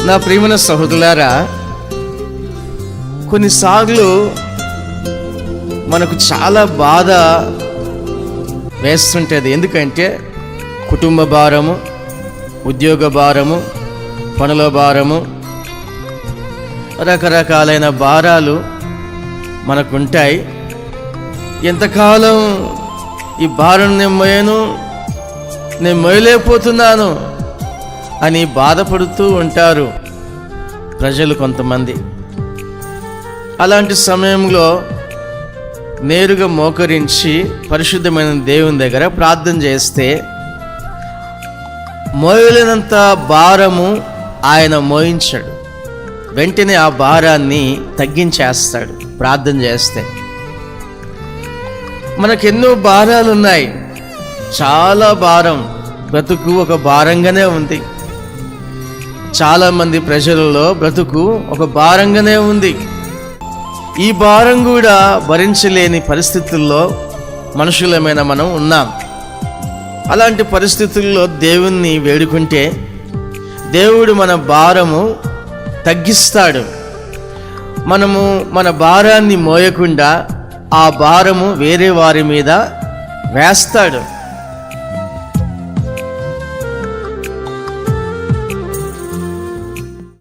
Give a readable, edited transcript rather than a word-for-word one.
నా ప్రియమైన సహోదరులారా, కొన్నిసార్లు మనకు చాలా బాధ వేస్తుంటుంది. ఎందుకంటే కుటుంబ భారము, ఉద్యోగ భారము, పనుల భారము, రకరకాలైన భారాలు మనకుంటాయి. ఎంతకాలం ఈ భారం నేను మోయలేకపోతున్నాను అని బాధపడుతూ ఉంటారు ప్రజలు కొంతమంది. అలాంటి సమయంలో నేరుగా మోకరించి పరిశుద్ధమైన దేవుని దగ్గర ప్రార్థన చేస్తే మోయలేనంత భారము ఆయన మోయించాడు. వెంటనే ఆ భారాన్ని తగ్గించేస్తాడు ప్రార్థన చేస్తే. మనకెన్నో భారాలు ఉన్నాయి, చాలా భారం. బ్రతుకు ఒక భారంగానే ఉంది. చాలామంది ప్రజలలో బ్రతుకు ఒక భారంగానే ఉంది. ఈ భారం కూడా భరించలేని పరిస్థితుల్లో మనుషులమైన మనం ఉన్నాం. అలాంటి పరిస్థితుల్లో దేవుణ్ణి వేడుకుంటే దేవుడు మన భారము తగ్గిస్తాడు. మనము మన భారాన్ని మోయకుండా ఆ భారము వేరే వారి మీద వేస్తాడు.